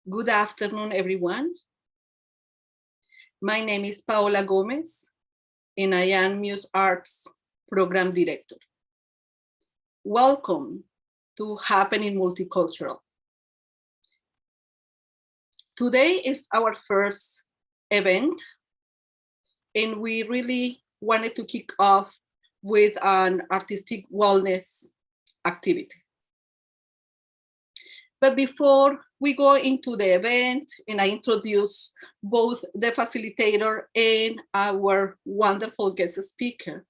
Good afternoon, everyone. My name is Paola Gomez, and I am MUSE Arts Program Director. Welcome to Happening Multicultural. Today is our first event, and we really wanted to kick off with an artistic wellness activity. But before we go into the event and I introduce both the facilitator and our wonderful guest speaker,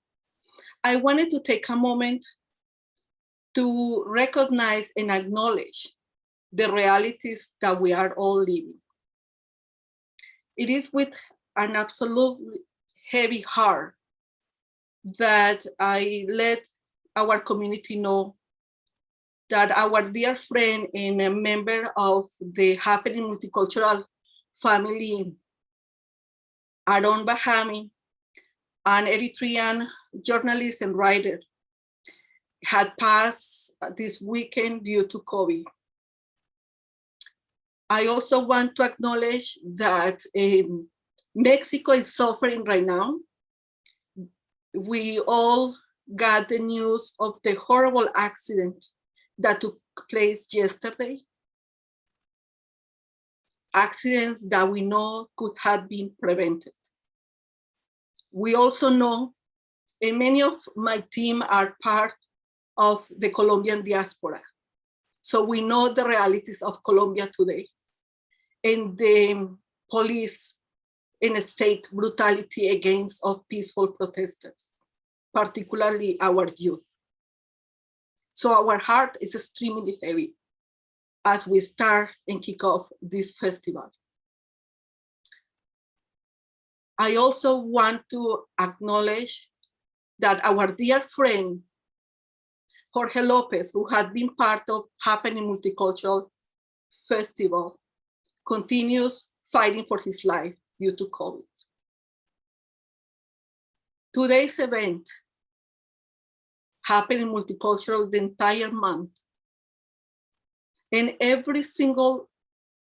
I wanted to take a moment to recognize and acknowledge the realities that we are all living. It is with an absolutely heavy heart that I let our community know that our dear friend and a member of the Happening Multicultural family, Aaron Bahami, an Eritrean journalist and writer, had passed this weekend due to COVID. I also want to acknowledge that Mexico is suffering right now. We all got the news of the horrible accident that took place yesterday. Accidents that we know could have been prevented. We also know, and many of my team are part of the Colombian diaspora. So we know the realities of Colombia today and the police and state brutality against of peaceful protesters, particularly our youth. So our heart is extremely heavy as we start and kick off this festival. I also want to acknowledge that our dear friend, Jorge Lopez, who had been part of Happening Multicultural Festival, continues fighting for his life due to COVID. Today's event, Happening Multicultural the entire month, and every single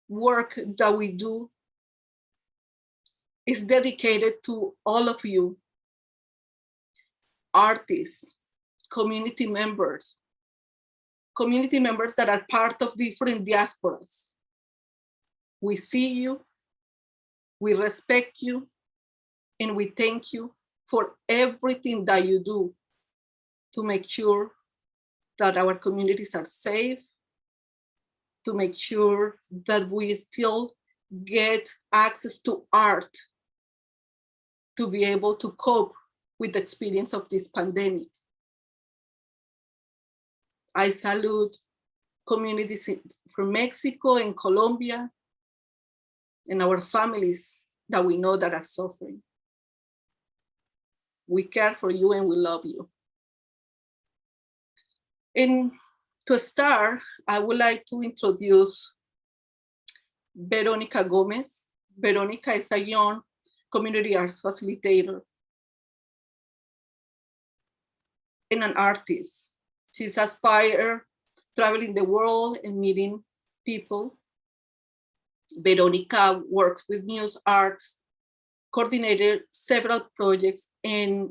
work that we do is dedicated to all of you, artists, community members that are part of different diasporas. We see you, we respect you, and we thank you for everything that you do to make sure that our communities are safe, to make sure that we still get access to art to be able to cope with the experience of this pandemic. I salute communities from Mexico and Colombia and our families that we know that are suffering. We care for you and we love you. And to start, I would like to introduce Veronica Gomez. Veronica is a young community arts facilitator and an artist. She's aspired traveling the world and meeting people. Veronica works with MUSE Arts, coordinated several projects, and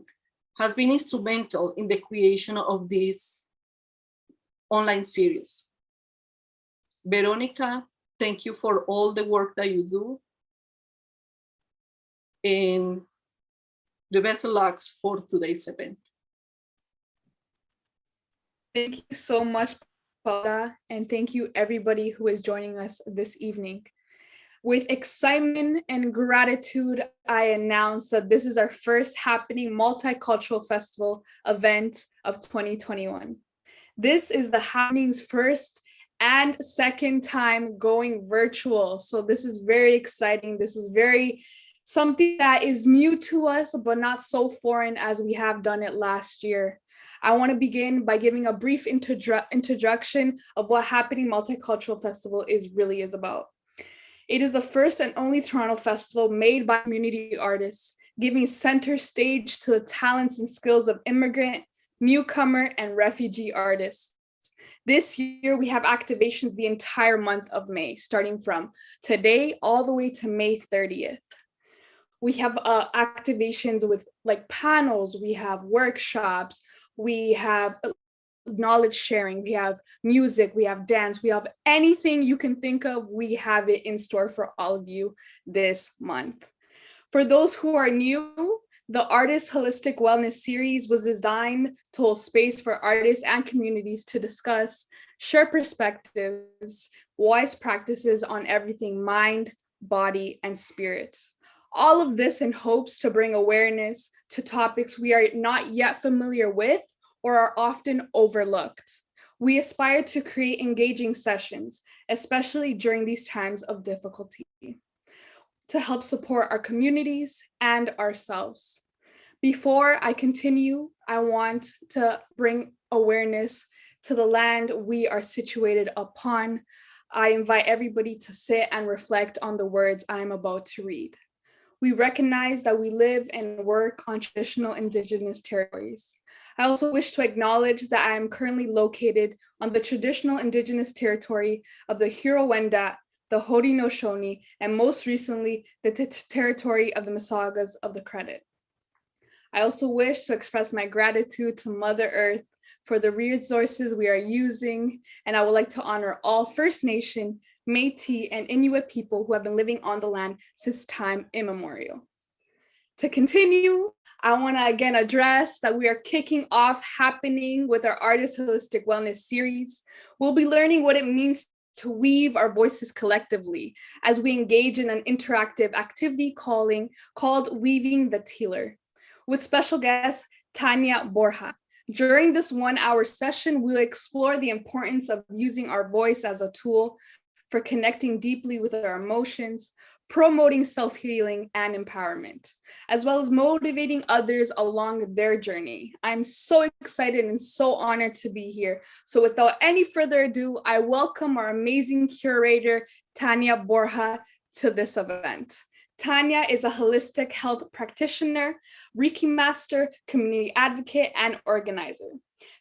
has been instrumental in the creation of this online series. Veronica, thank you for all the work that you do, and the best of luck for today's event. Thank you so much, Paula, and thank you everybody who is joining us this evening. With excitement and gratitude, I announce that this is our first Happening Multicultural Festival event of 2021. This is the Happening's first and second time going virtual. So this is very exciting. This is something that is new to us, but not so foreign as we have done it last year. I want to begin by giving a brief introduction of what Happening Multicultural Festival really is about. It is the first and only Toronto festival made by community artists, giving center stage to the talents and skills of immigrant, newcomer, and refugee artists. This year, we have activations the entire month of May, starting from today all the way to May 30th. We have activations with like panels, we have workshops, we have knowledge sharing, we have music, we have dance, we have anything you can think of, we have it in store for all of you this month. For those who are new, the Artist Holistic Wellness Series was designed to hold space for artists and communities to discuss, share perspectives, wise practices on everything mind, body, and spirit. All of this in hopes to bring awareness to topics we are not yet familiar with or are often overlooked. We aspire to create engaging sessions, especially during these times of difficulty, to help support our communities and ourselves. Before I continue, I want to bring awareness to the land we are situated upon. I invite everybody to sit and reflect on the words I'm about to read. We recognize that we live and work on traditional Indigenous territories. I also wish to acknowledge that I am currently located on the traditional Indigenous territory of the Huron-Wendat, the Haudenosaunee, and most recently, the territory of the Mississaugas of the Credit. I also wish to express my gratitude to Mother Earth for the resources we are using, and I would like to honor all First Nation, Métis, and Inuit people who have been living on the land since time immemorial. To continue, I want to again address that we are kicking off Happening with our Artist Holistic Wellness series. We'll be learning what it means to weave our voices collectively as we engage in an interactive activity called Weaving the Telar, with special guest Tania Borja. During this 1 hour session, we'll explore the importance of using our voice as a tool for connecting deeply with our emotions, promoting self-healing and empowerment, as well as motivating others along their journey. I'm so excited and so honored to be here. So without any further ado, I welcome our amazing curator, Tania Borja, to this event. Tania is a holistic health practitioner, Reiki master, community advocate, and organizer.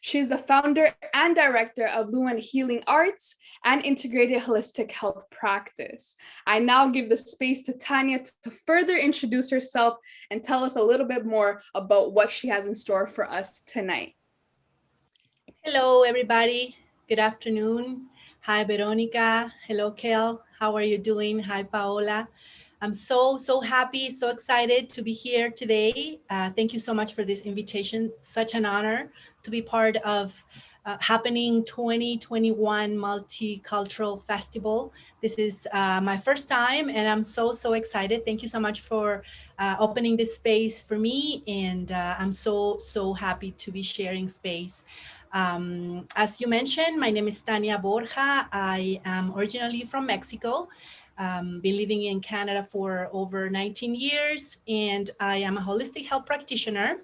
She's the founder and director of MUSE Healing Arts and integrated holistic health practice. I now give the space to Tania to further introduce herself and tell us a little bit more about what she has in store for us tonight. Hello, everybody. Good afternoon. Hi, Veronica. Hello, Kel. How are you doing? Hi, Paola. I'm so happy, so excited to be here today. Thank you so much for this invitation. Such an honor to be part of Happening 2021 Multicultural Festival. This is my first time and I'm so excited. Thank you so much for opening this space for me. And I'm so happy to be sharing space. As you mentioned, my name is Tania Borja. I am originally from Mexico. Been living in Canada for over 19 years, and I am a holistic health practitioner,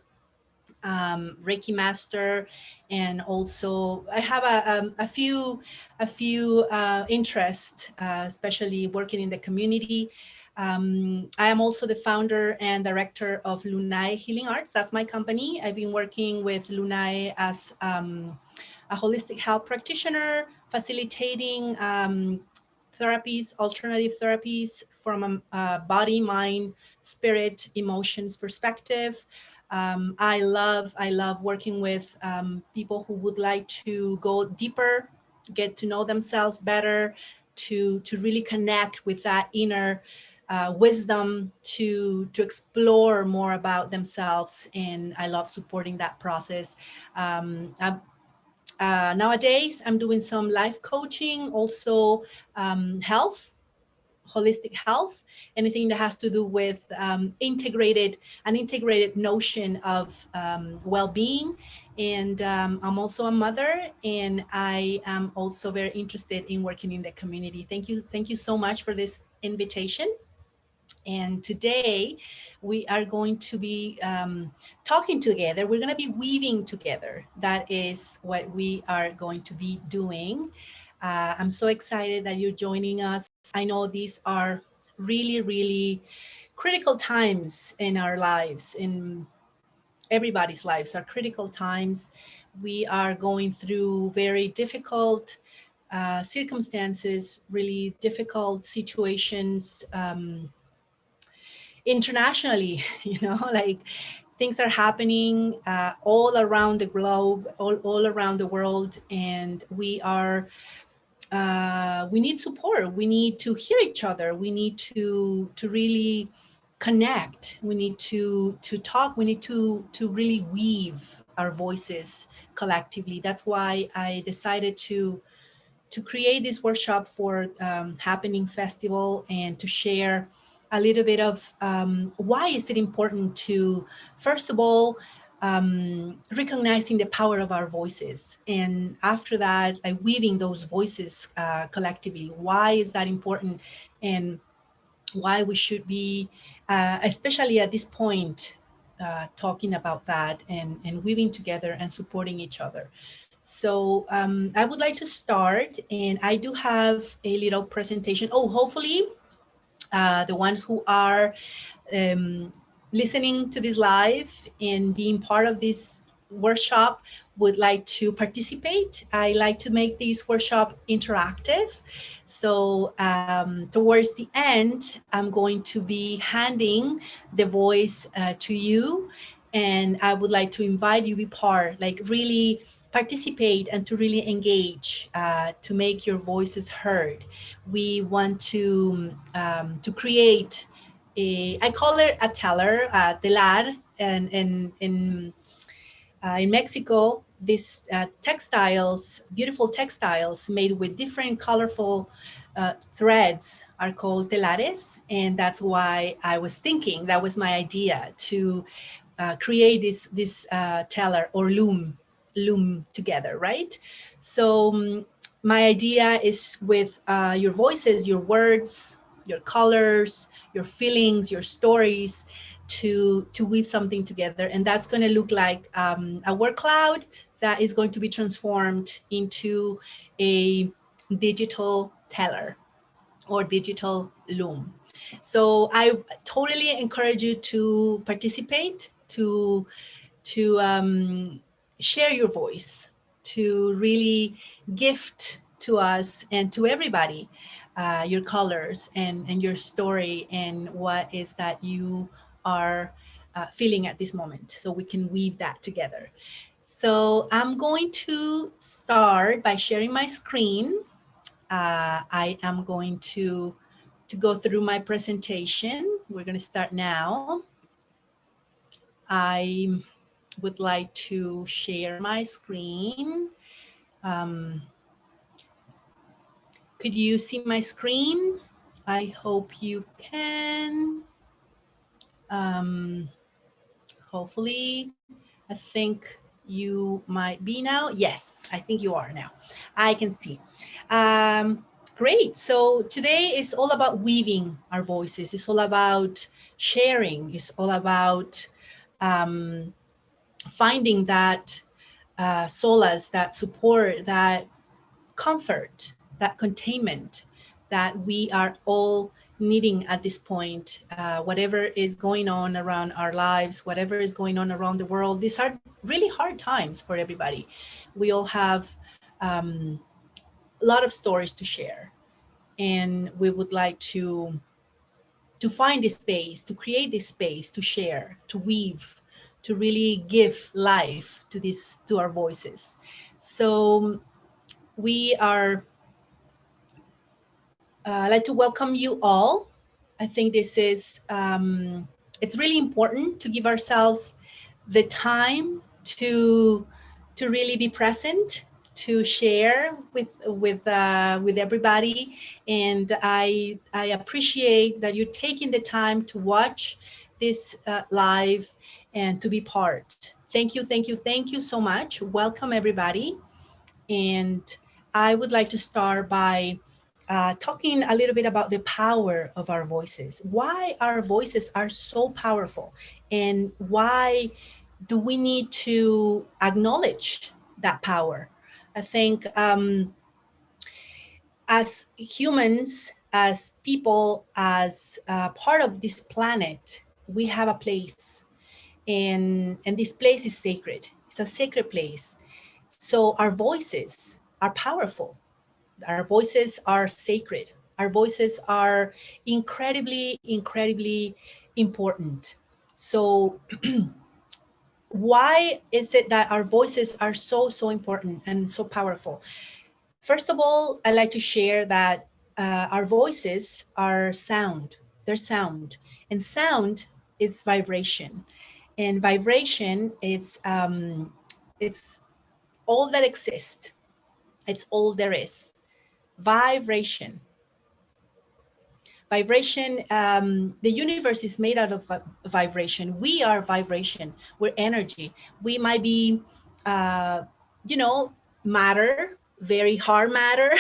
Reiki master, and also I have a few interests, especially working in the community. I am also the founder and director of MUSE Healing Arts. That's my company. I've been working with MUSE as a holistic health practitioner, facilitating therapies, alternative therapies from a body, mind, spirit, emotions perspective. I love working with people who would like to go deeper, get to know themselves better, to really connect with that inner wisdom, to explore more about themselves. And I love supporting that process. Nowadays, I'm doing some life coaching, also health, holistic health, anything that has to do with an integrated notion of well-being. And I'm also a mother, and I am also very interested in working in the community. Thank you so much for this invitation. And today we are going to be talking together. We're going to be weaving together. That is what we are going to be doing. I'm so excited that you're joining us. I know these are really critical times in our lives, in everybody's lives are critical times. We are going through very difficult circumstances, really difficult situations internationally, like things are happening all around the globe, all around the world, and we need support. We need to hear each other. We need to really connect. We need to talk. We need to really weave our voices collectively. That's why I decided to create this workshop for Happening Festival, and to share a little bit of why is it important to, first of all, recognizing the power of our voices, and after that, like weaving those voices collectively. Why is that important, and why we should be, especially at this point, talking about that, and weaving together and supporting each other. So I would like to start, and I do have a little presentation. Oh, hopefully the ones who are um, listening to this live and being part of this workshop would like to participate. I like to make this workshop interactive. So towards the end, I'm going to be handing the voice to you. And I would like to invite you to be part, like really participate and to really engage, to make your voices heard. We want to create I call it a teller, telar, and in Mexico, these textiles, beautiful textiles made with different colorful threads are called telares, and that's why I was thinking, that was my idea, to create this teller or loom together, right? So my idea is with your voices, your words, your colors, your feelings, your stories, to weave something together, and that's going to look like a word cloud that is going to be transformed into a digital teller or digital loom. So I totally encourage you to participate, to share your voice, to really gift to us and to everybody your colors and your story, and what is that you are feeling at this moment, so we can weave that together. So I'm going to start by sharing my screen. I am going to go through my presentation. We're going to start now. I would like to share my screen. Could you see my screen? I hope you can. Hopefully, I think you might be now. Yes, I think you are now. I can see. Great. So today is all about weaving our voices. It's all about sharing. It's all about finding that solace, that support, that comfort, that containment that we are all needing at this point. Whatever is going on around our lives, whatever is going on around the world, these are really hard times for everybody. We all have a lot of stories to share, and we would like to find this space, to create this space, to share, to weave, to really give life to our voices. So we are I'd like to welcome you all. I think this is it's really important to give ourselves the time to really be present, to share with everybody, and I appreciate that you're taking the time to watch this live and to be part. Thank you, thank you, thank you so much. Welcome everybody, and I would like to start by talking a little bit about the power of our voices, why our voices are so powerful, and why do we need to acknowledge that power. I think as humans, as people, as part of this planet, we have a place, and this place is sacred. It's a sacred place. So our voices are powerful. Our voices are sacred. Our voices are incredibly, incredibly important. So why is it that our voices are so, so important and so powerful? First of all, I like to share that our voices are sound. They're sound. And sound is vibration. And vibration it's all that exists. It's all there is. Vibration. Vibration, the universe is made out of vibration. We are vibration. We're energy. We might be, you know, matter, very hard matter.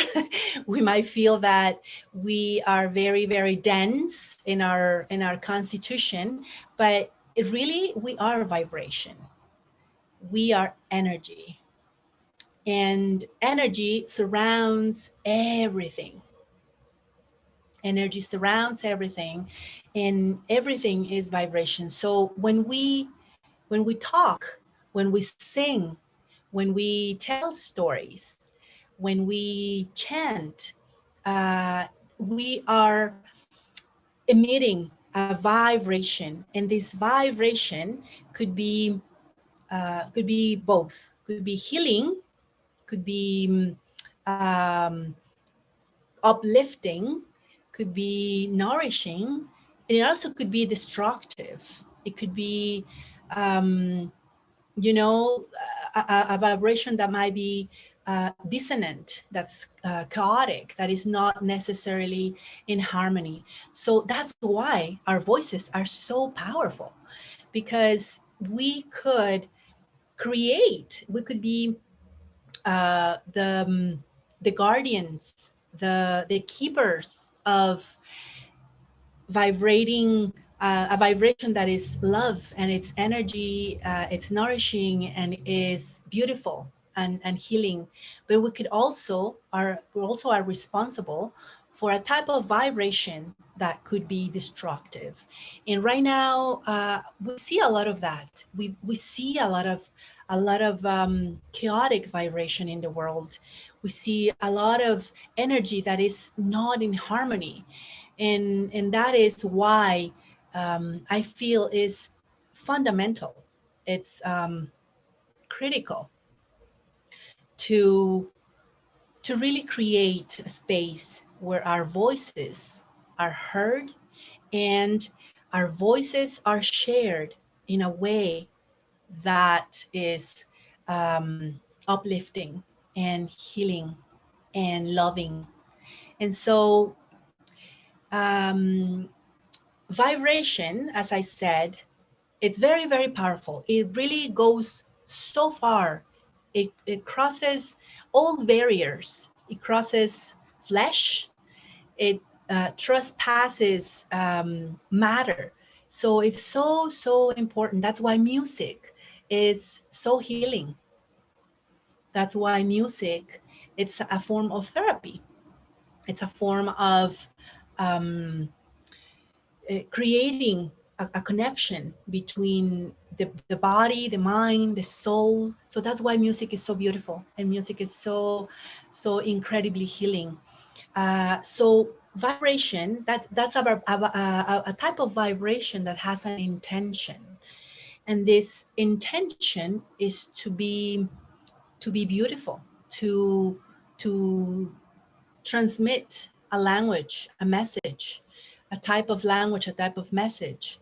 We might feel that we are very, very dense in our constitution, but it really, we are vibration. We are energy. And energy surrounds everything. Energy surrounds everything, and everything is vibration. So when we talk, when we sing, when we tell stories, when we chant, we are emitting a vibration, and this vibration could be both. Could be healing, could be uplifting, could be nourishing, and it also could be destructive. It could be, you know, a vibration that might be dissonant, that's chaotic, that is not necessarily in harmony. So that's why our voices are so powerful, because we could create, we could be the guardians, the keepers of vibrating, a vibration that is love, and it's energy, it's nourishing, and is beautiful and healing. But we could also we also are responsible for a type of vibration that could be destructive. And right now, we see a lot of that. We see a lot of chaotic vibration in the world. We see a lot of energy that is not in harmony, and that is why I feel is fundamental. It's critical to really create a space where our voices are heard and our voices are shared in a way that is uplifting and healing and loving. And so vibration, as I said, it's very, very powerful. It really goes so far. It crosses all barriers. It crosses flesh. It trespasses matter. So it's so, so important. That's why music is so healing. That's why music, it's a form of therapy. It's a form of creating a connection between the body, the mind, the soul. So that's why music is so beautiful, and music is so, so incredibly healing. So vibration, that's a type of vibration that has an intention. And this intention is to be beautiful, to transmit a language, a message, a type of language, a type of message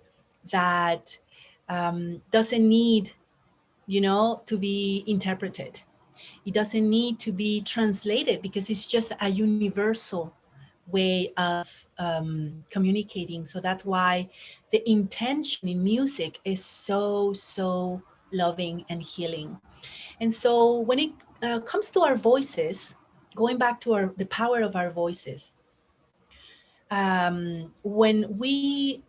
that doesn't need, to be interpreted. It doesn't need to be translated, because it's just a universal way of communicating. So that's why the intention in music is so, so loving and healing. And so when it comes to our voices, going back to the power of our voices, when we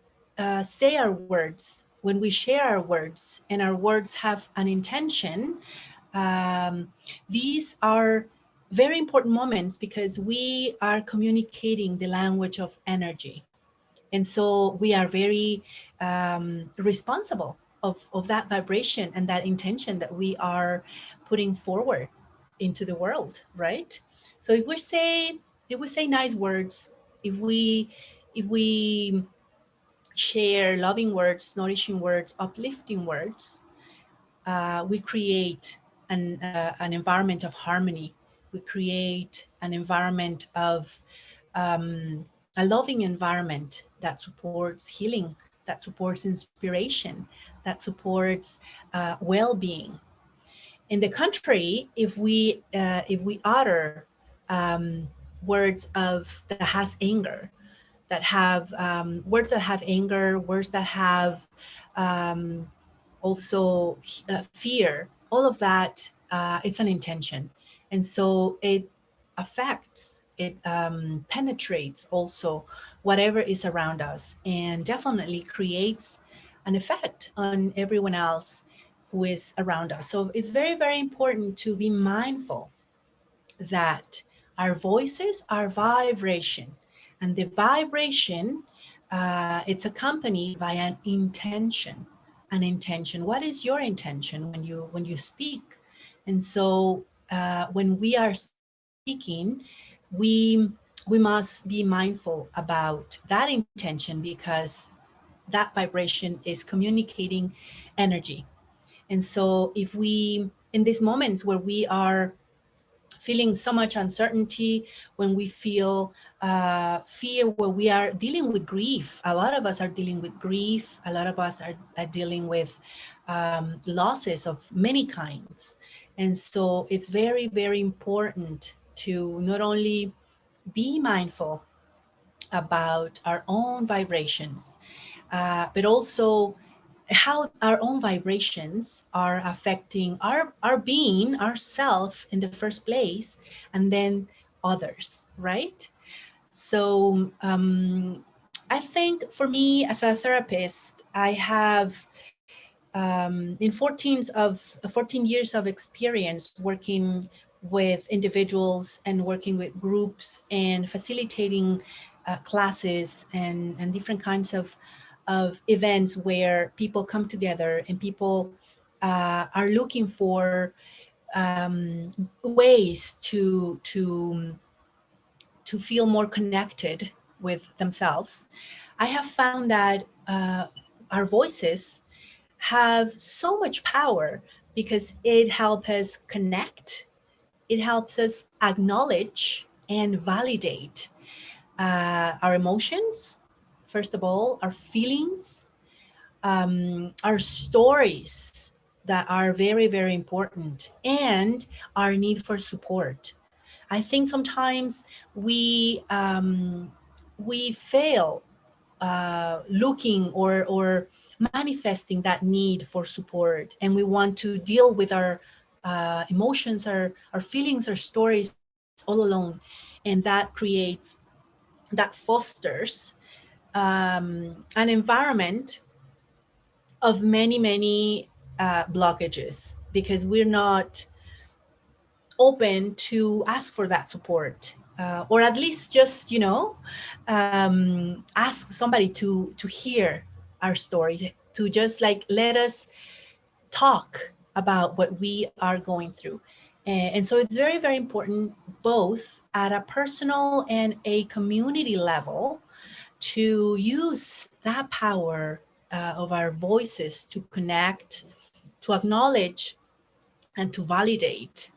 say our words, when we share our words, and our words have an intention, these are very important moments, because we are communicating the language of energy. And so we are very responsible of that vibration and that intention that we are putting forward into the world, right? So if we say nice words, if we share loving words, nourishing words, uplifting words, we create an environment of harmony. We create an environment of a loving environment that supports healing, that supports inspiration, that supports well-being. In the contrary, if we utter words of that has anger, that have words that have anger, words that have um, also fear, all of that, it's an intention. And so it affects, it penetrates also whatever is around us, and definitely creates an effect on everyone else who is around us. So it's very, very important to be mindful that our voices are vibration, and the vibration, it's accompanied by an intention. An intention. What is your intention when you speak? And so when we are speaking, we we must be mindful about that intention, because that vibration is communicating energy. And so if we, in these moments where we are feeling so much uncertainty, when we feel fear, where we are dealing with grief. A lot of us are dealing with grief. A lot of us are dealing with losses of many kinds. And so it's very, very important to not only be mindful about our own vibrations, but also how our own vibrations are affecting our being, ourself in the first place, and then others, right? So I think for me as a therapist, I have in 14 years of experience working with individuals and working with groups and facilitating classes and different kinds of events where people come together and people are looking for ways to feel more connected with themselves. I have found that our voices have so much power because it helps us connect, it helps us acknowledge and validate our emotions, first of all, our feelings, our stories that are very, very important, and our need for support. I think sometimes we fail looking or manifesting that need for support, and we want to deal with our emotions, our feelings, our stories all alone, and that creates, that fosters an environment of many, many blockages, because we're not open to ask for that support, or at least just, ask somebody to hear our story, to just like let us talk about what we are going through. And so it's very, very important, both at a personal and a community level, to use that power of our voices to connect, to acknowledge, and to validate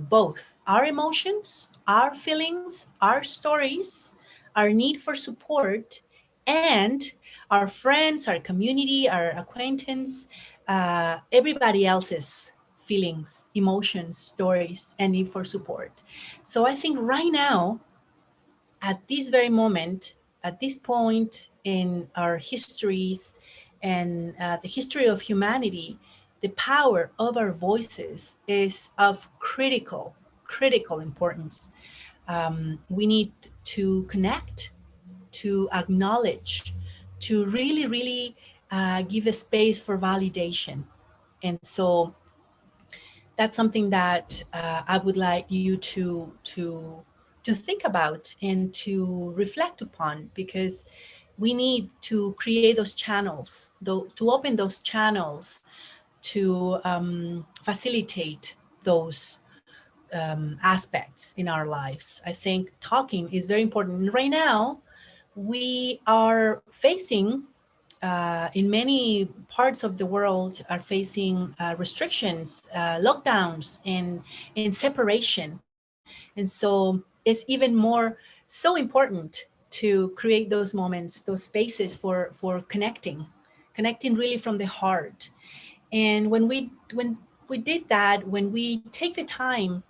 both our emotions, our feelings, our stories, our need for support, and our friends, our community, our acquaintance, everybody else's feelings, emotions, stories, and need for support. So I think right now, at this very moment, at this point in our histories and the history of humanity, the power of our voices is of critical importance. We need to connect, to acknowledge, to really, really give a space for validation. And so that's something that I would like you to think about and to reflect upon, because we need to create those channels, to open those channels to facilitate those aspects in our lives. I think talking is very important. And right now, we are facing, in many parts of the world, are facing restrictions, lockdowns, and separation. And so it's even more so important to create those moments, those spaces for connecting really from the heart. And when we did that, when we take the time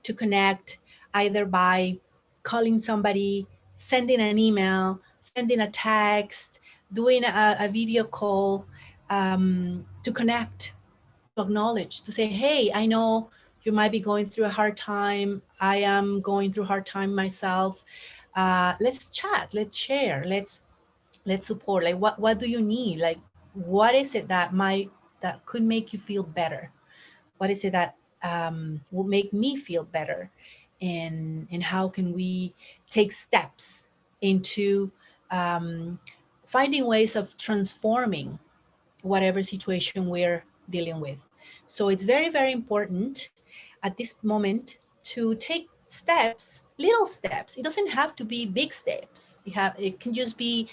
to connect, either by calling somebody, sending an email, sending a text, doing a video call, to connect, to acknowledge, to say, hey, I know you might be going through a hard time. I am going through a hard time myself. Let's chat, let's share, let's support. Like, what do you need? Like, what is it that could make you feel better? What is it that will make me feel better? And how can we take steps into finding ways of transforming whatever situation we're dealing with? So it's very, very important at this moment to take steps, little steps. It doesn't have to be big steps. It can just be,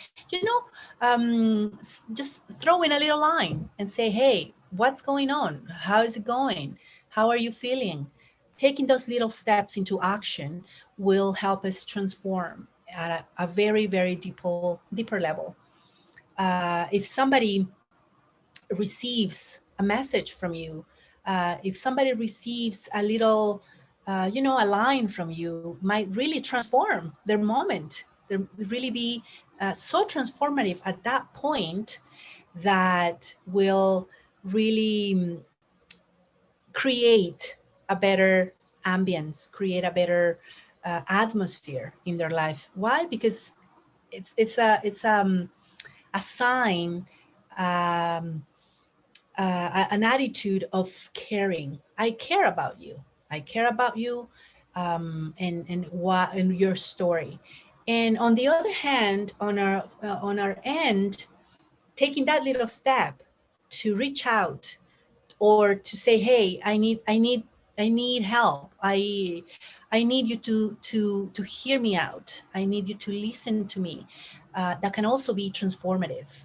just throw in a little line and say, hey, what's going on? How is it going? How are you feeling? Taking those little steps into action will help us transform at a very, very deeper level. If somebody receives a message from you, if somebody receives a little, a line from you, might really transform their moment. They really be so transformative at that point that will really create a better ambience, create a better atmosphere in their life. Why? Because it's a sign, an attitude of caring. I care about you. I care about you, and your story. And on the other hand, on our end, taking that little step to reach out, or to say, hey, I need help. I need you to hear me out. I need you to listen to me. That can also be transformative,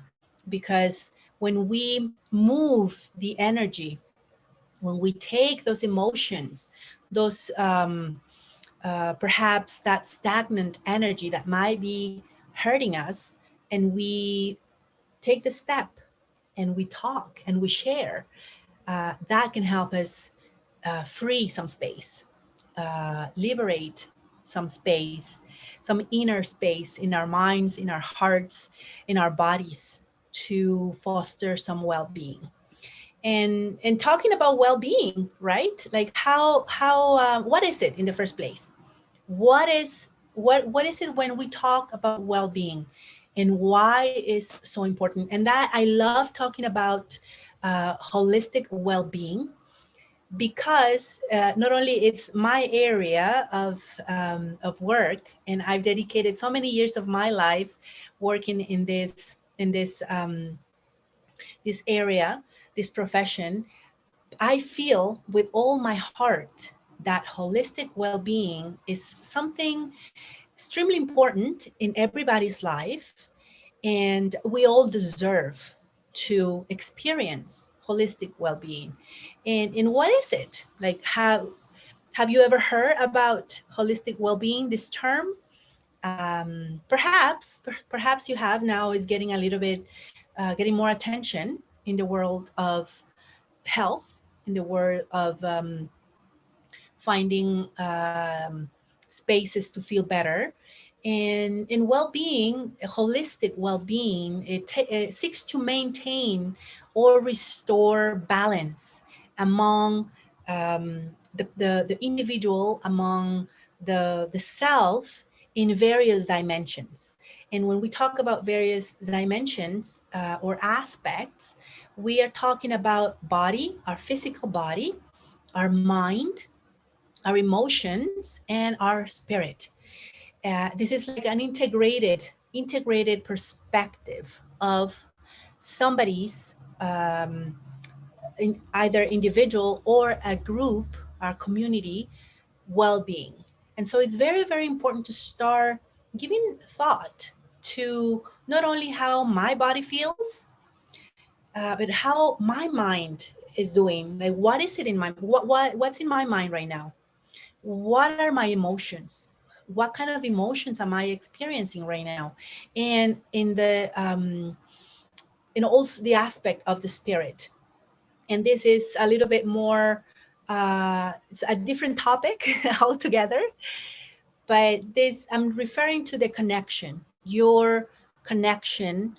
because when we move the energy, when we take those emotions, those perhaps that stagnant energy that might be hurting us, and we take the step and we talk and we share, that can help us free some space, liberate some space, some inner space in our minds, in our hearts, in our bodies, to foster some well-being. And talking about well-being, right? Like, how what is it in the first place? What is it when we talk about well-being, and why is so important? And that I love talking about holistic well-being, because not only it's my area of work, and I've dedicated so many years of my life working in this area, this profession. I feel with all my heart that holistic well-being is something extremely important in everybody's life, and we all deserve to experience holistic well-being. And what is it? Like, have you ever heard about holistic well-being, this term? Perhaps you have. Now is getting a little bit getting more attention in the world of health, in the world of finding spaces to feel better. And in well-being, holistic well-being, it seeks to maintain or restore balance among the individual, among the self, in various dimensions. And when we talk about various dimensions or aspects, we are talking about body, our physical body, our mind, our emotions, and our spirit. This is like an integrated perspective of somebody's in either individual or a group, our community well-being. And so it's very, very important to start giving thought to not only how my body feels, but how my mind is doing. Like, what is it in my what's in my mind right now? What are my emotions? What kind of emotions am I experiencing right now? And also the aspect of the spirit. And this is a little bit more, it's a different topic altogether, but this, I'm referring to the connection, your connection,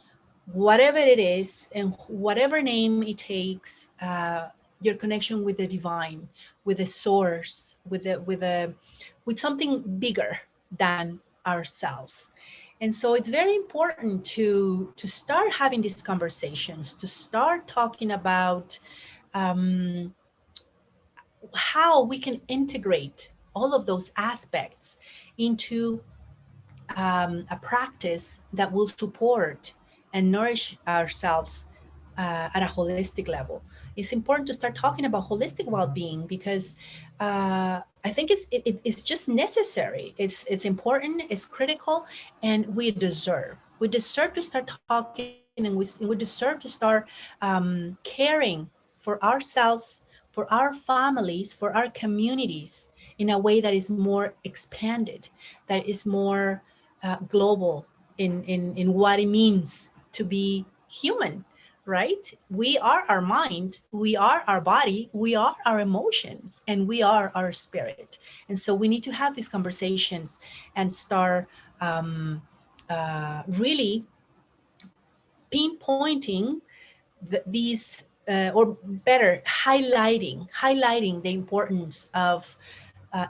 whatever it is and whatever name it takes, your connection with the divine, with the source, with something bigger than ourselves. And so it's very important to start having these conversations, to start talking about um, how we can integrate all of those aspects into a practice that will support and nourish ourselves at a holistic level. It's important to start talking about holistic well-being because I think it's just necessary. It's important, it's critical, and we deserve to start talking, and we deserve to start caring for ourselves, for our families, for our communities in a way that is more expanded, that is more global in what it means to be human, right? We are our mind, we are our body, we are our emotions, and we are our spirit. And so we need to have these conversations and start really pinpointing these, or better, highlighting the importance of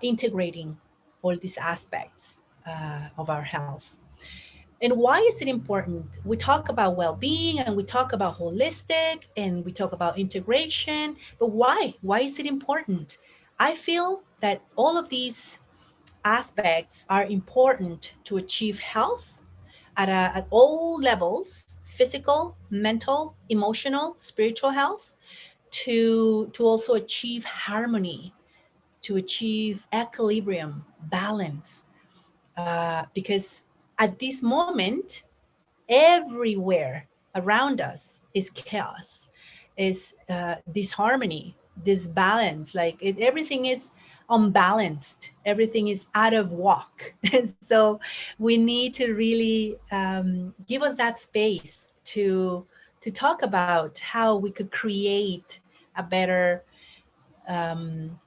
integrating all these aspects of our health. And why is it important? We talk about well-being and we talk about holistic and we talk about integration, but why? Why is it important? I feel that all of these aspects are important to achieve health at all levels: physical, mental, emotional, spiritual health, to also achieve harmony, to achieve equilibrium, balance, because at this moment, everywhere around us is chaos, is disharmony, disbalance. Like everything is unbalanced, everything is out of whack. And so we need to really give us that space to talk about how we could create a better um,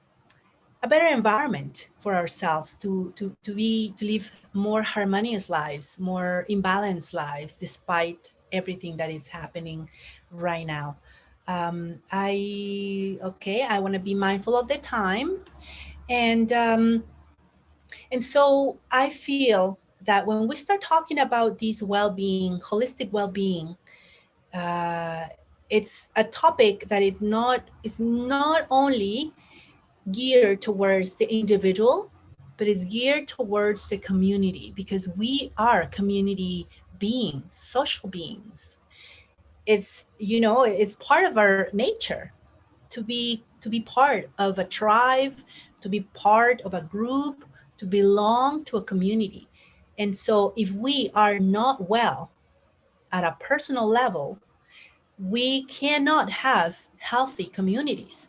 environment for ourselves to live more harmonious lives, more imbalanced lives, despite everything that is happening right now. I want to be mindful of the time, and so I feel that when we start talking about this well-being, holistic well-being, uh, it's a topic that it's not only geared towards the individual, but it's geared towards the community, because we are community beings, social beings. It's, it's part of our nature to be part of a tribe, to be part of a group, to belong to a community. And so if we are not well at a personal level, we cannot have healthy communities.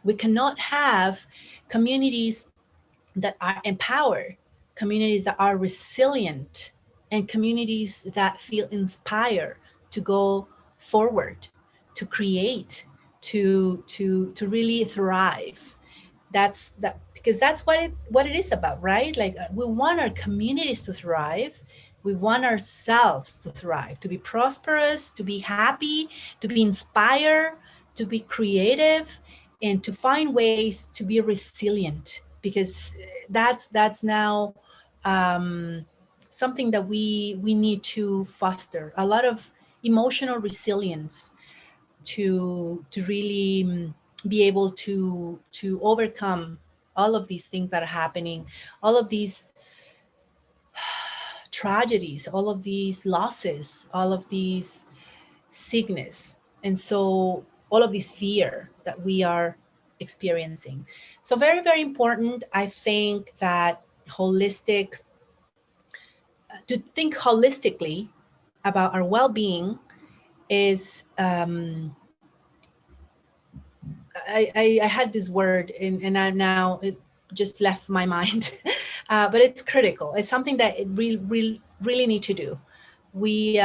We cannot have communities that are empowered, communities that are resilient, and communities that feel inspired to go forward, to create, to really thrive. That's that, because that's what it is about, right? Like, we want our communities to thrive. We want ourselves to thrive, to be prosperous, to be happy, to be inspired, to be creative, and to find ways to be resilient, because that's now something that we need to foster a lot of emotional resilience to really be able to overcome all of these things that are happening, all of these tragedies, all of these losses, all of these sickness. And so all of this fear that we are experiencing. So very, very important. I think that to think holistically about our well-being is, I had this word and now it just left my mind, but it's critical. It's something that it really need to do. We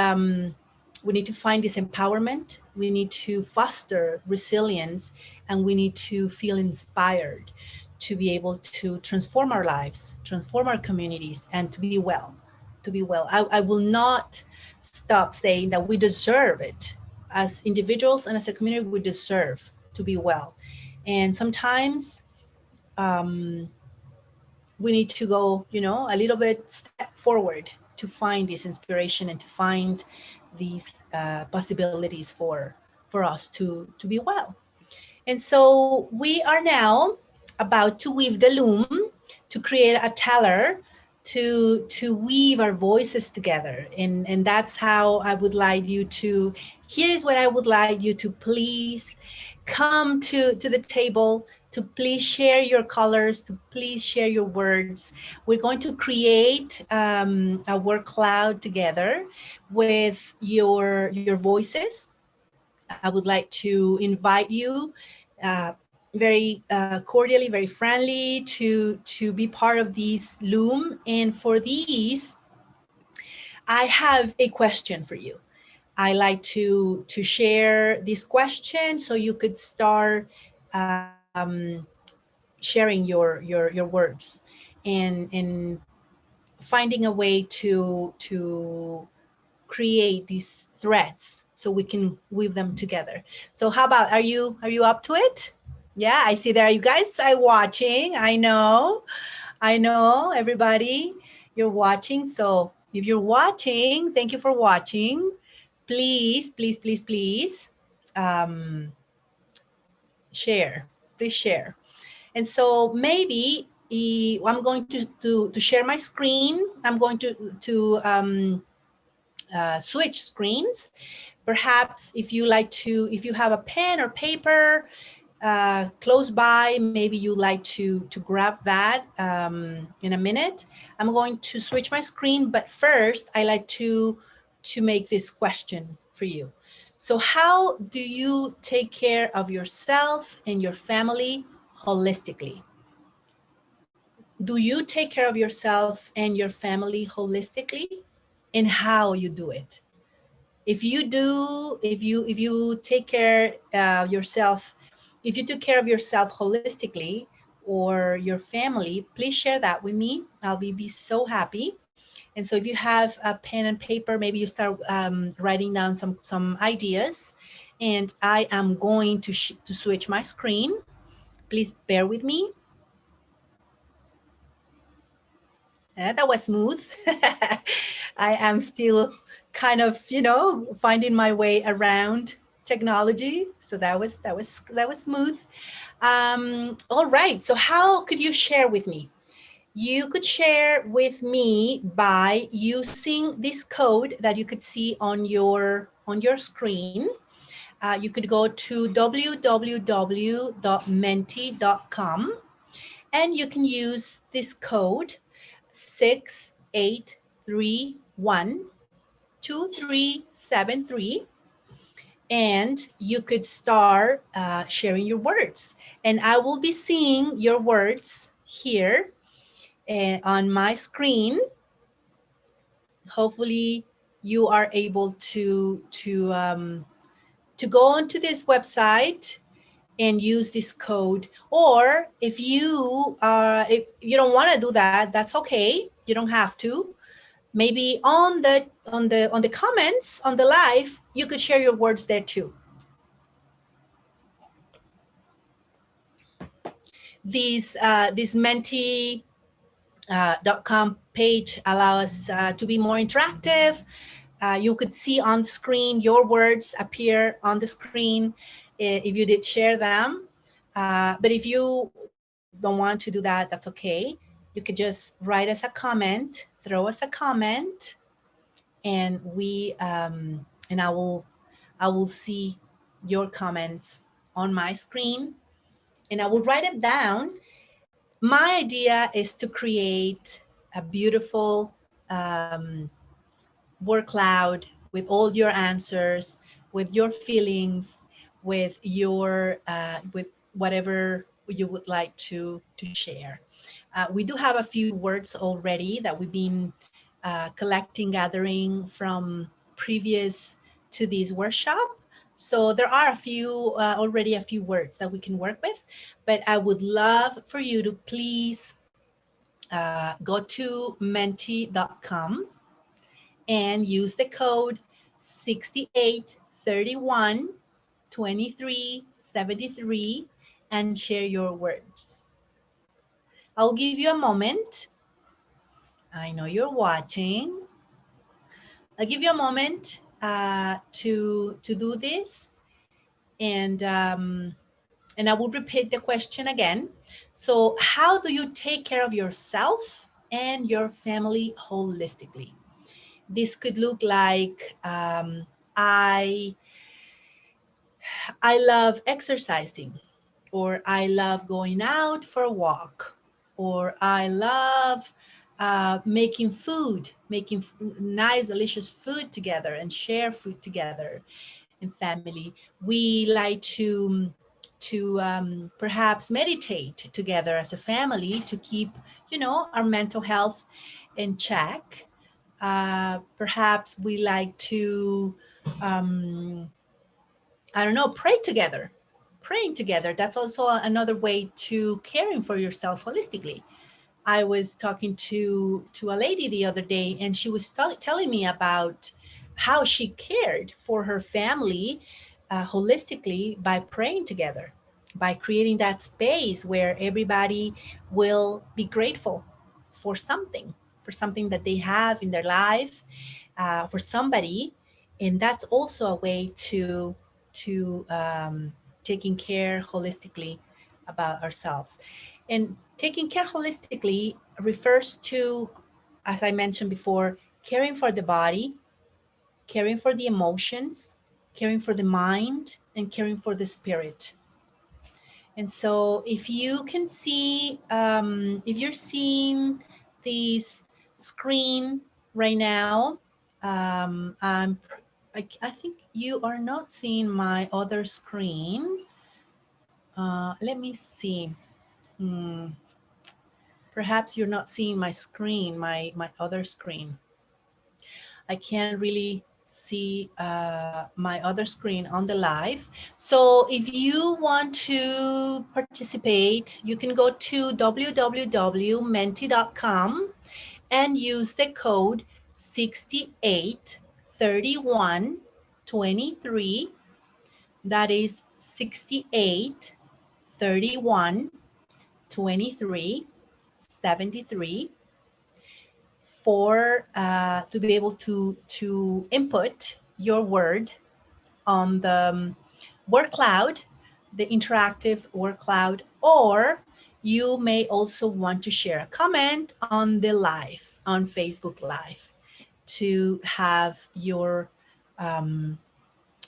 need to find this empowerment. We need to foster resilience, and we need to feel inspired to be able to transform our lives, transform our communities, and to be well. To be well. I will not stop saying that we deserve it. As individuals and as a community, we deserve to be well. And sometimes we need to go, a little bit step forward to find this inspiration and to find these possibilities for us to be well. And so we are now about to weave the loom, to create a teller, to weave our voices together. And that's how I would like you to, here's what I would like you to please come to the table, to please share your colors, to please share your words. We're going to create a word cloud together with your voices. I would like to invite you very cordially, very friendly to be part of this loom. And for these, I have a question for you. I like to share this question so you could start sharing your words and finding a way to create these threads so we can weave them together. So how about, are you up to it? Yeah, I see there. You guys are watching. I know everybody, you're watching. So if you're watching, thank you for watching. Please share. Please share. And so maybe I'm going to share my screen. I'm going to switch screens. Perhaps if you have a pen or paper close by, maybe you like to grab that in a minute. I'm going to switch my screen, but first I like to make this question for you. So how do you take care of yourself and your family holistically? Do you take care of yourself and your family holistically, and how you do it? If you take care of yourself, if you took care of yourself holistically or your family, please share that with me. I'll be so happy. And so if you have a pen and paper, maybe you start writing down some ideas. And I am going to switch my screen. Please bear with me. That was smooth. I am still kind of, finding my way around technology. So that was smooth. All right. So how could you share with me? You could share with me by using this code that you could see on your screen. You could go to www.menti.com and you can use this code 68312373, and you could start sharing your words. And I will be seeing your words here on my screen. Hopefully you are able to go onto this website and use this code. Or if you don't want to do that, that's okay. You don't have to. Maybe on the comments on the live, you could share your words there too. This Menti.com page allows us to be more interactive. You could see on screen your words appear on the screen if you did share them. But if you don't want to do that, that's okay. You could just write us a comment, throw us a comment, and I will see your comments on my screen, and I will write it down. My idea is to create a beautiful word cloud with all your answers, with your feelings, with your with whatever you would like to share. We do have a few words already that we've been collecting, gathering from previous to this workshop. So there are a few already a few words that we can work with, but I would love for you to please go to menti.com and use the code 68312373 and share your words. I'll give you a moment. I know you're watching. I'll give you a moment to do this, and I will repeat the question again. So, how do you take care of yourself and your family holistically? This could look like I love exercising, or I love going out for a walk, or I love making food, making nice, delicious food together and share food together in family. We like to perhaps meditate together as a family to keep, our mental health in check. Perhaps we like to I don't know, pray together. Praying together, that's also another way to caring for yourself holistically. I was talking to a lady the other day, and she was telling me about how she cared for her family holistically by praying together, by creating that space where everybody will be grateful for something that they have in their life, for somebody, and that's also a way to taking care holistically about ourselves. And taking care holistically refers to, as I mentioned before, caring for the body, caring for the emotions, caring for the mind, and caring for the spirit. And so if you can see, if you're seeing this screen right now, I think you are not seeing my other screen. Let me see. Perhaps you're not seeing my screen, my other screen. I can't really see my other screen on the live. So if you want to participate, you can go to www.menti.com and use the code 683123. That is 68312373 for to be able to input your word on the word cloud, the interactive word cloud, or you may also want to share a comment on the live, on Facebook Live, to have your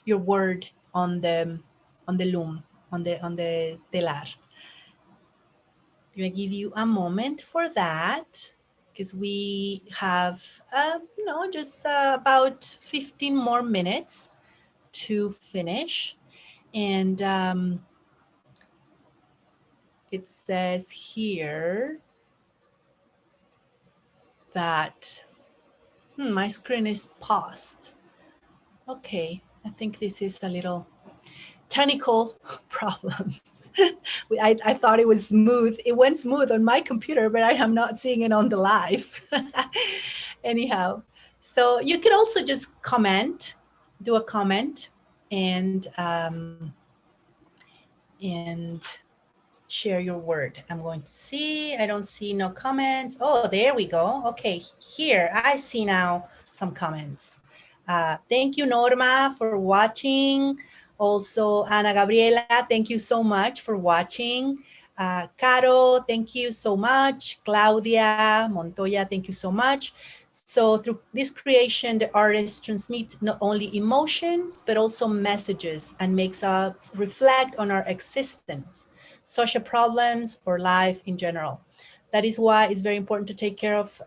word on the loom, on the telar. I'm gonna give you a moment for that, because we have just about 15 more minutes to finish. And it says here that my screen is paused. Okay, I think this is a little technical problems. I thought it was smooth. It went smooth on my computer, but I am not seeing it on the live. Anyhow, so you can also just comment, do a comment, and share your word. I'm going to see. I don't see no comments. Oh, there we go. Okay, here I see now some comments. Thank you, Norma, for watching. Also, Ana Gabriela, thank you so much for watching. Caro, thank you so much. Claudia Montoya, thank you so much. So through this creation, the artists transmit not only emotions, but also messages, and makes us reflect on our existence, social problems, or life in general. That is why it's very important to take care of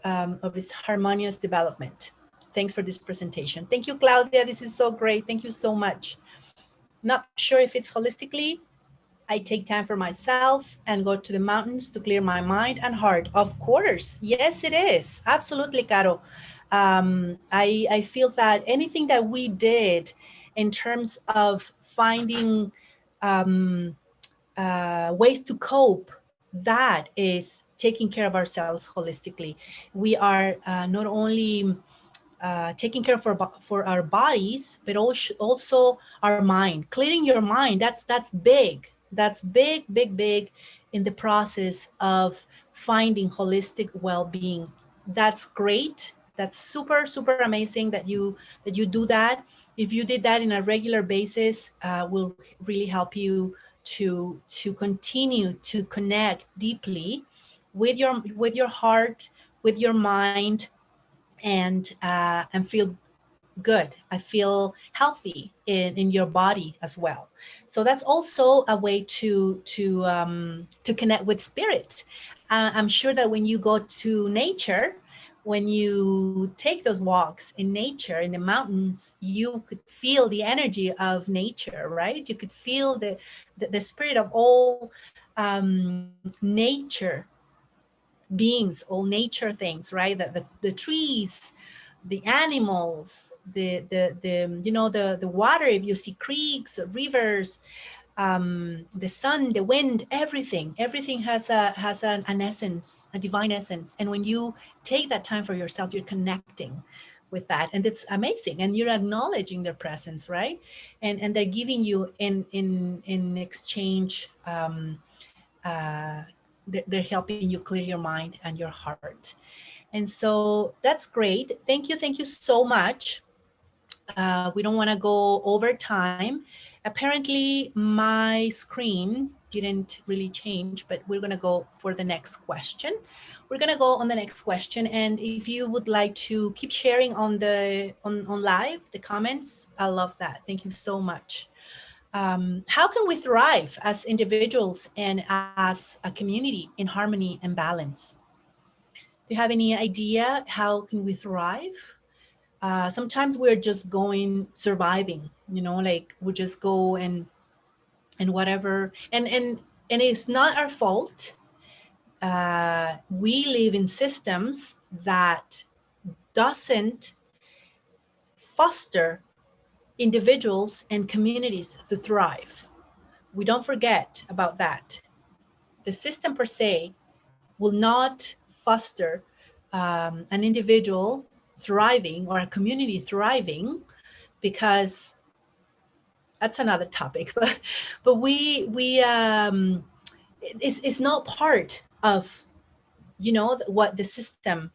its harmonious development. Thanks for this presentation. Thank you, Claudia. This is so great. Thank you so much. Not sure if it's holistically. I take time for myself and go to the mountains to clear my mind and heart. Of course. Yes, it is. Absolutely, Caro. I feel that anything that we did in terms of finding ways to cope, that is taking care of ourselves holistically. We are not only taking care for our bodies, but also our mind. Clearing your mind, that's big. That's big, big, big in the process of finding holistic well-being. That's great. That's super, super amazing that you do that. If you did that in a regular basis, will really help you to continue to connect deeply with your heart, with your mind, and feel good. I feel healthy in your body as well. So that's also a way to connect with spirit. I'm sure that when you go to nature, when you take those walks in nature, in the mountains, you could feel the energy of nature, right? You could feel the spirit of all nature beings, all nature things, right? The trees, the animals, the the water, if you see creeks, rivers, the sun, the wind, everything has an essence, a divine essence. And when you take that time for yourself, you're connecting with that, and it's amazing, and you're acknowledging their presence, right? And they're giving you in exchange, uh, they're helping you clear your mind and your heart. And so that's great. Thank you so much. We don't want to go over time. Apparently my screen didn't really change, but we're going to go for the next question. We're going to go on the next question. And if you would like to keep sharing on on live, the comments, I love that. Thank you so much. How can we thrive as individuals and as a community in harmony and balance? Do you have any idea how can we thrive? Sometimes we're just going surviving, like we just go and whatever, and it's not our fault. We live in systems that doesn't foster individuals and communities to thrive. We don't forget about that. The system per se will not foster an individual thriving or a community thriving, because that's another topic. But we it's not part of what the system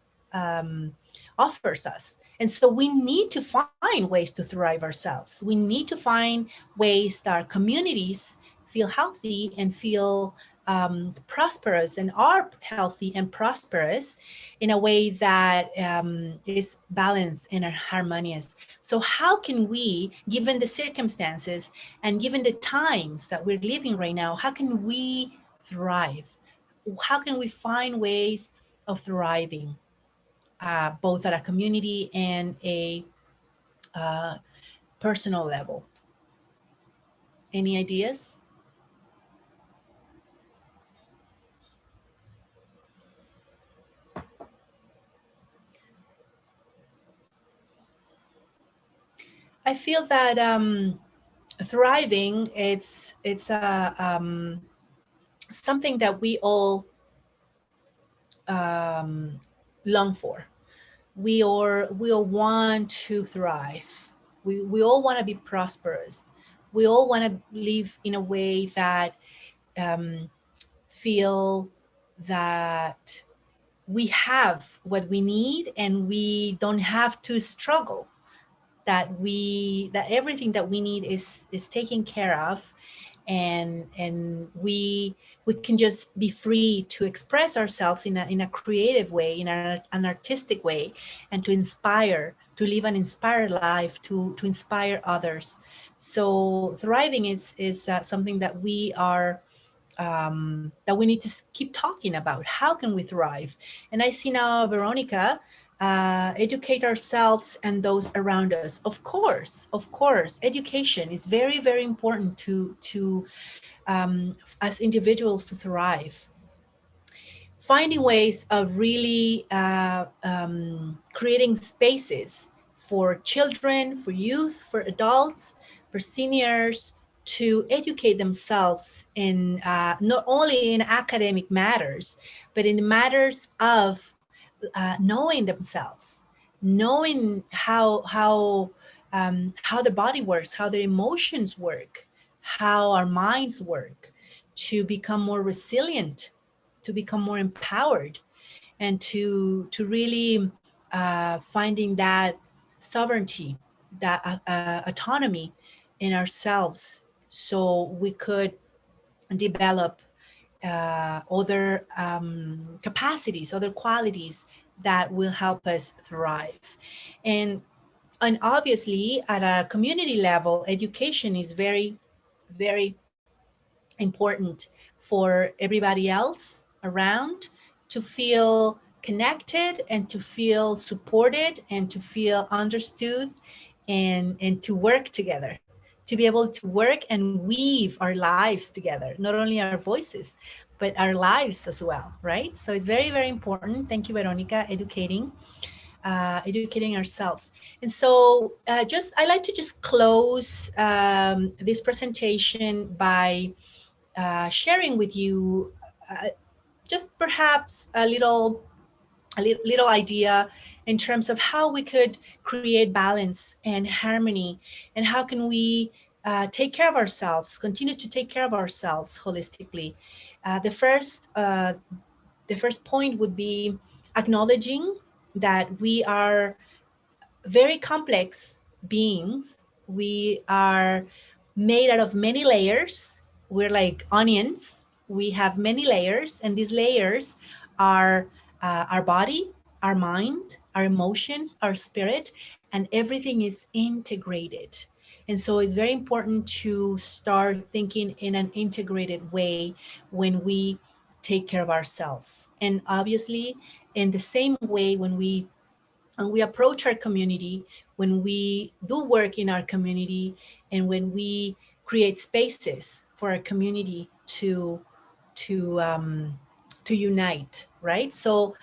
offers us. And so we need to find ways to thrive ourselves. We need to find ways that our communities feel healthy and feel prosperous, and are healthy and prosperous in a way that is balanced and harmonious. So how can we, given the circumstances and given the times that we're living right now, how can we thrive? How can we find ways of thriving, both at a community and a personal level? Any ideas? I feel that thriving, it's something that we all long for. We all want to thrive. We all want to be prosperous. We all want to live in a way that feel that we have what we need and we don't have to struggle. That everything that we need is taken care of, and we can just be free to express ourselves in a creative way, in an artistic way, and to inspire, to live an inspired life, to inspire others. So thriving is something that we are that we need to keep talking about. How can we thrive? And I see now Veronica educate ourselves and those around us. Of course, education is very, very important to as individuals to thrive. Finding ways of really creating spaces for children, for youth, for adults, for seniors to educate themselves in not only in academic matters, but in matters of knowing themselves, knowing how the body works, how their emotions work, how our minds work, to become more resilient, to become more empowered, and to really finding that sovereignty, that autonomy in ourselves, so we could develop other capacities, other qualities that will help us thrive. And obviously at a community level, education is very, very important for everybody else around to feel connected and to feel supported and to feel understood, and to work together, to be able to work and weave our lives together, not only our voices, but our lives as well, right? So it's very, very important. Thank you, Veronica, educating ourselves. And so I like to just close this presentation by sharing with you just perhaps a little idea in terms of how we could create balance and harmony, and how can we take care of ourselves, continue to take care of ourselves holistically. The first point would be acknowledging that we are very complex beings. We are made out of many layers. We're like onions. We have many layers, and these layers are our body, our mind, our emotions, our spirit, and everything is integrated. And so it's very important to start thinking in an integrated way when we take care of ourselves. And obviously, in the same way, when we approach our community, when we do work in our community, and when we create spaces for our community to unite, right? So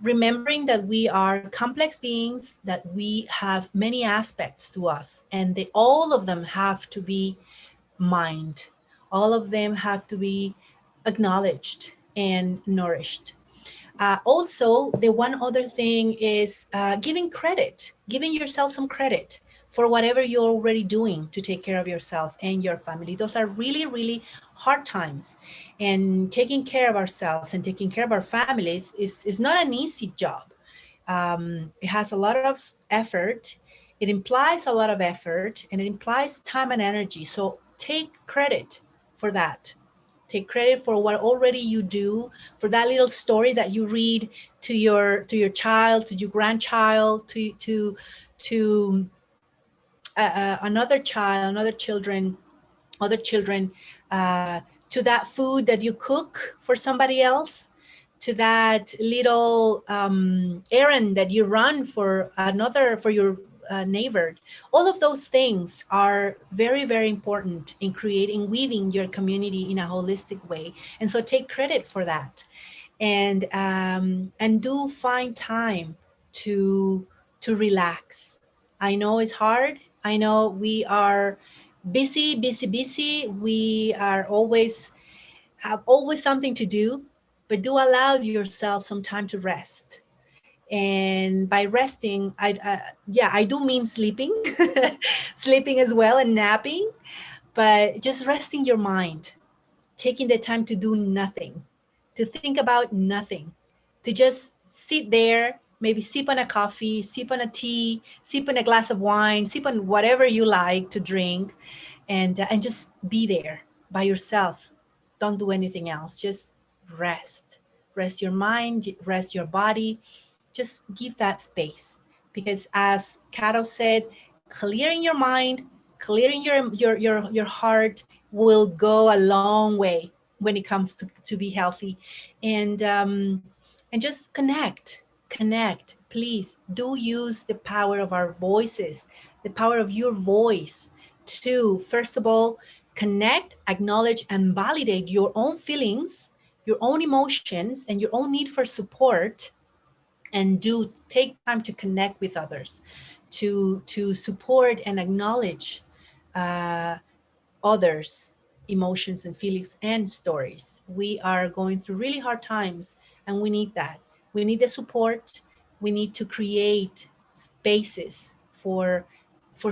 remembering that we are complex beings, that we have many aspects to us, and all of them have to be mined. All of them have to be acknowledged and nourished. Also, the one other thing is giving yourself some credit for whatever you're already doing to take care of yourself and your family. Those are really, really hard times. And taking care of ourselves and taking care of our families is not an easy job. It has a lot of effort. It implies a lot of effort, and it implies time and energy. So take credit for that. Take credit for what already you do, for that little story that you read to your child, to your grandchild, to another child, other children, to that food that you cook for somebody else, to that little errand that you run for your neighbor. All of those things are very, very important in weaving your community in a holistic way. And so take credit for that, and do find time to relax. I know it's hard. I know we are busy. We are have always something to do, but do allow yourself some time to rest. And by resting, I do mean sleeping, sleeping as well, and napping, but just resting your mind, taking the time to do nothing, to think about nothing, to just sit there, maybe sip on a coffee, sip on a tea, sip on a glass of wine, sip on whatever you like to drink, and just be there. by yourself. Don't do anything else. Just rest. Rest your mind, rest your body. Just give that space. Because as Caro said, clearing your mind, clearing your heart will go a long way when it comes to be healthy. And just connect. Please do use the power of our voices, the power of your voice to, first of all, connect, acknowledge, and validate your own feelings, your own emotions, and your own need for support. And do take time to connect with others, to support and acknowledge others' emotions and feelings and stories. We are going through really hard times, and we need that. We need the support. We need to create spaces for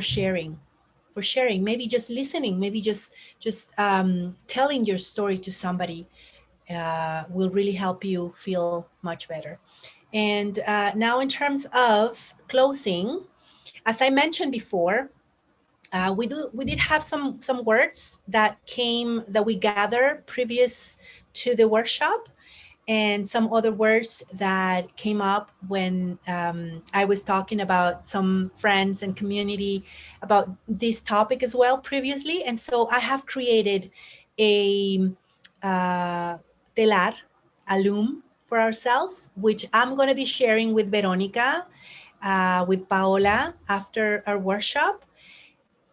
sharing, maybe just listening, maybe just telling your story to somebody will really help you feel much better. And now, in terms of closing, as I mentioned before, we did have some words that we gathered previous to the workshop, and some other words that came up when I was talking about some friends and community about this topic as well previously. And so I have created a telar, a loom for ourselves, which I'm going to be sharing with Veronica, with Paola after our workshop.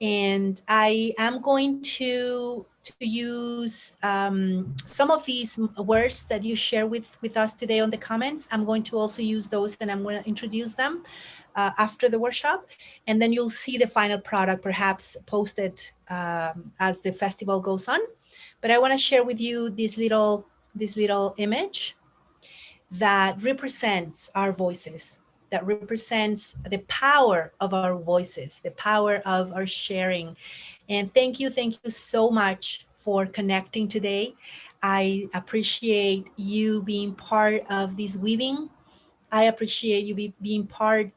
And I am going to use some of these words that you share with us today on the comments. I'm going to also use those, and I'm going to introduce them after the workshop. And then you'll see the final product perhaps posted as the festival goes on. But I want to share with you this little image that represents our voices, that represents the power of our voices, the power of our sharing. And thank you so much for connecting today. I appreciate you being part of this weaving. I appreciate you being part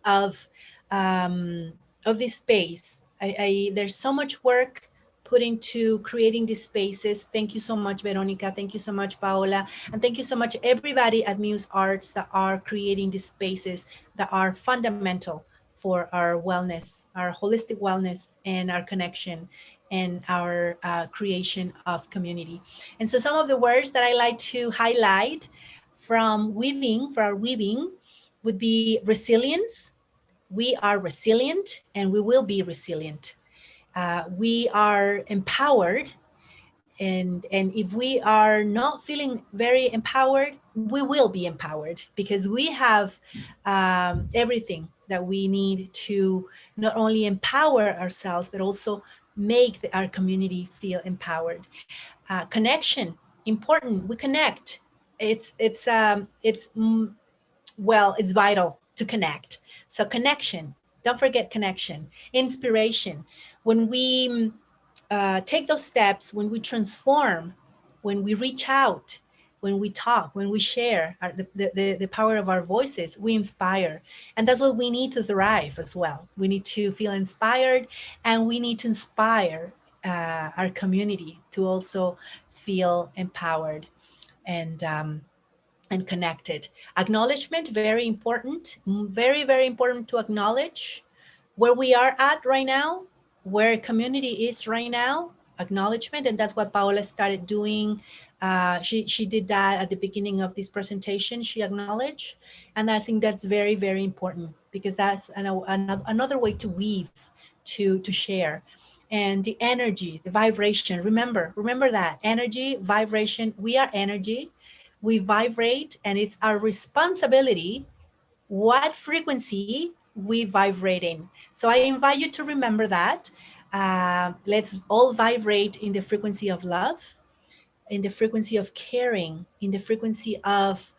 of this space. There's so much work put into creating these spaces. Thank you so much, Veronica. Thank you so much, Paola. And thank you so much, everybody at MUSE Arts that are creating these spaces that are fundamental for our wellness, our holistic wellness, and our connection, and our creation of community. And so some of the words that I like to highlight from weaving, for our weaving, would be resilience. We are resilient, and we will be resilient. We are empowered, and if we are not feeling very empowered, we will be empowered, because we have everything that we need to not only empower ourselves, but also make our community feel empowered. Connection, important. We connect. It's vital to connect. So connection, don't forget connection. Inspiration, when we take those steps, when we transform, when we reach out, when we talk, when we share the power of our voices, we inspire. And that's what we need to thrive as well. We need to feel inspired, and we need to inspire our community to also feel empowered and connected. Acknowledgement, very important, very, very important to acknowledge where we are at right now, where community is right now, acknowledgement. And that's what Paola started doing. She did that at the beginning of this presentation. She acknowledged. And I think that's very, very important, because that's another way to weave, to share. And the energy, the vibration, remember that energy, vibration, we are energy. We vibrate, and it's our responsibility what frequency we vibrate in. So I invite you to remember that. Let's all vibrate in the frequency of love, in the frequency of caring, in the frequency of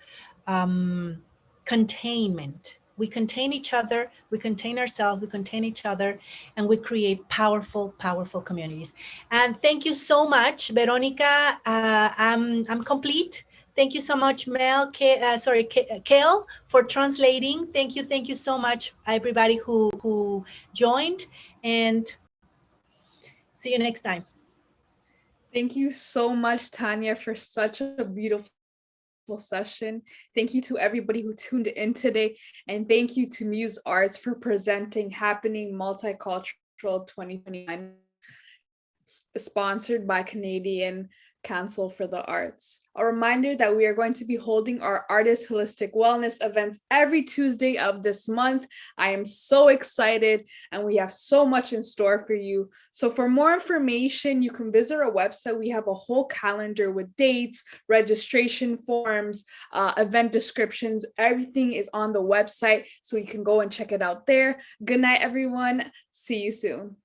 containment. We contain each other, we contain ourselves, we contain each other, and we create powerful, powerful communities. And thank you so much, Veronica. I'm complete. Thank you so much, Kale, for translating. Thank you so much, everybody who joined, and see you next time. Thank you so much, Tania, for such a beautiful session. Thank you to everybody who tuned in today. And thank you to MUSE Arts for presenting Happening Multicultural 2029, sponsored by Canadian Council for the Arts. A reminder that we are going to be holding our Artist Holistic Wellness events every Tuesday of this month. I am so excited and we have so much in store for you. So for more information, you can visit our website. We have a whole calendar with dates, registration forms, event descriptions. Everything is on the website, so you can go and check it out there. Good night, everyone. See you soon.